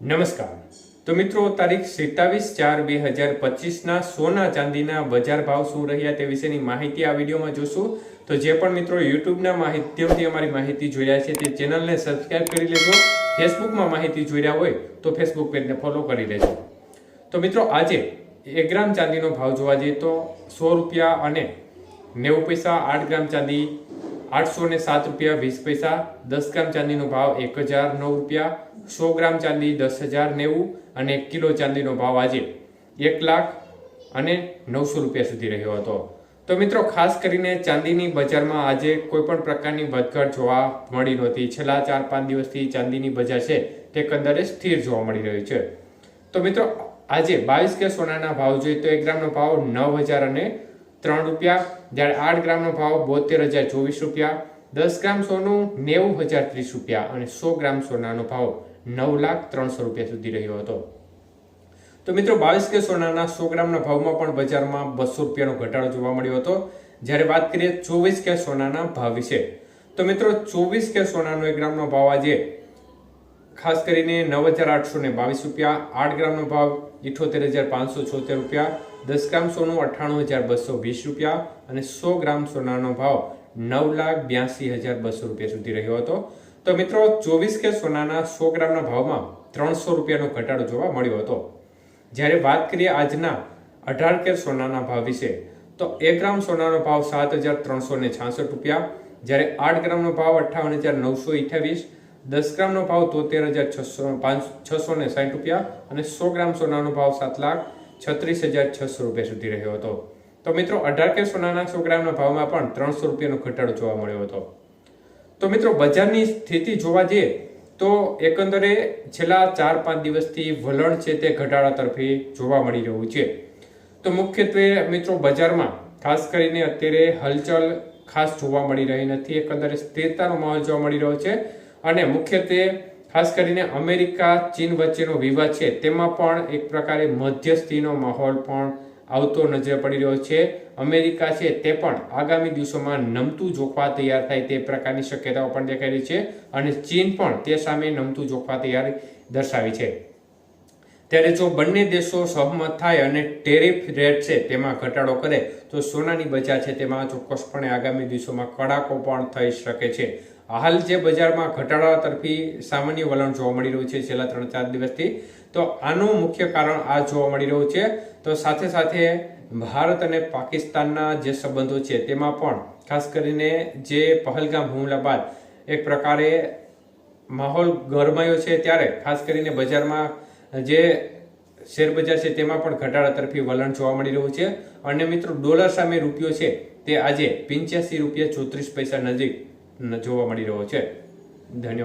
નમસ્કાર। તો મિત્રો તારીખ 27/4/2025 સોના ચાંદીના બજાર ભાવ શું રહ્યા તે વિશેની માહિતી આ વિડીયોમાં જોશું। તો જે પણ મિત્રો યુટ્યુબના માધ્યમથી અમારી માહિતી જોઈ રહ્યા છે તે ચેનલને સબસ્ક્રાઇબ કરી લેજો। ફેસબુકમાં માહિતી જોઈ રહ્યા હોય તો ફેસબુક પેજને ફોલો કરી લેજો। તો મિત્રો આજે 1 ગ્રામ ચાંદીનો ભાવ જોવા જઈએ તો 100 રૂપિયા અને 90 પૈસા। 8 ગ્રામ ચાંદી 807 રૂપિયા 20 પૈસા। 10 ગ્રામ ચાંદીનો ભાવ 1009 રૂપિયા। 100 ગ્રામ ચાંદી 10,090 અને 1 કિલો ચાંદીનો ભાવ આજે 1,09,000 રૂપિયા સુધી રહ્યો હતો। તો મિત્રો ખાસ કરીને ચાંદીની બજારમાં આજે કોઈ પણ પ્રકારની વધઘટ જોવા મળી નહોતી। છેલ્લા 4-5 દિવસથી ચાંદીની બજાર છે તે એકંદરે સ્થિર જોવા મળી રહી છે। તો મિત્રો આજે 22 કે સોનાના ભાવ જોઈએ તો 1 ગ્રામનો ભાવ 9,003 રૂપિયા, જ્યારે 8 ગ્રામનો ભાવ 72,024 રૂપિયા। 10 ગ્રામ સોનું 90,030 રૂપિયા અને 100 ગ્રામ સોનાનો ભાવ 9,03,000 રૂપિયા સુધી રહ્યો હતો। તો મિત્રો 22 કે સોનાના 100 ગ્રામના ભાવમાં પણ બજારમાં 200 રૂપિયાનો ઘટાડો જોવા મળ્યો હતો। જ્યારે વાત કરીએ 24 કે સોનાના ભાવ વિશે તો મિત્રો 24 કે સોનાનો 1 ગ્રામનો ભાવ આજે ખાસ કરીને 9,822 રૂપિયા, 8 ગ્રામનો ભાવ 78,576 રૂપિયા, 10 ગ્રામ સોનું 98,220 રૂપિયા અને 100 ગ્રામ સોનાનો ભાવ 9,82,200 રૂપિયા સુધી રહ્યો હતો। તો મિત્રો 24 કે સોનાના 100 ગ્રામના ભાવમાં 300 રૂપિયાનો ઘટાડો જોવા મળ્યો હતો। જ્યારે વાત કરીએ આજના 18 કે સોનાના ભાવ વિશે તો 1 ગ્રામ સોનાનો ભાવ 7,366 રૂપિયા, જ્યારે 8 ગ્રામનો ભાવ 58,928, 10 ગ્રામનો ભાવ 73,660 રૂપિયા અને 100 ગ્રામ સોનાનો ભાવ 7,36,600 રૂપિયા સુધી રહ્યો હતો। તો મિત્રો 18 કે સોનાના 100 ગ્રામના ભાવમાં પણ 300 રૂપિયાનો ઘટાડો જોવા મળ્યો હતો। તો મિત્રો બજારની સ્થિતિ જોવા જઈએ તો એકંદરે છેલ્લા 4-5 દિવસથી વલણ છે તે ઘટાડા તરફી જોવા મળી રહ્યું છે। તો મુખ્યત્વે મિત્રો બજારમાં ખાસ કરીને અત્યારે હલચલ ખાસ જોવા મળી રહી નથી, એકંદરે સ્થિરતાનો માહોલ જોવા મળી રહ્યો છે અને મુખ્યત્વે ખાસ કરીને અમેરિકા ચીન વચ્ચેનો વિવાદ છે તેમાં પણ એક પ્રકારે મધ્યસ્થીનો માહોલ પણ આવતો નજરે પડી રહ્યો છે। અમેરિકા છે તે પણ આગામી દિવસોમાં નમતું જોખવા તૈયાર થાય તે પ્રકારની શક્યતાઓ પણ દેખાઈ રહી છે અને ચીન પણ તે સામે નમતું જોખવા તૈયારી દર્શાવી છે। ત્યારે જો બંને દેશો સહમત થાય અને ટેરિફ રેટ છે તેમાં ઘટાડો કરે તો સોનાની બજાર છે તેમાં ચોક્કસપણે આગામી દિવસોમાં કડાકો પણ થઈ શકે છે। હાલ જે બજારમાં ઘટાડા તરફી સામાન્ય વલણ જોવા મળી રહ્યું છે છેલ્લા 3-4 દિવસથી, તો આનું મુખ્ય કારણ આ જોવા મળી રહ્યું છે। તો સાથે સાથે ભારત અને પાકિસ્તાનના જે સંબંધો છે તેમાં પણ ખાસ કરીને જે પહલગામ હુમલા બાદ એક પ્રકારે માહોલ ગરમાયો છે, ત્યારે ખાસ કરીને બજારમાં જે શેર બજાર છે તેમાં પણ ઘટાડા તરફી વલણ જોવા મળી રહ્યું છે અને મિત્રો ડોલર સામે રૂપિયો છે તે આજે 85 રૂપિયા 34 પૈસા નજીક જોવા મળી રહ્યો છે। ધન્યવાદ।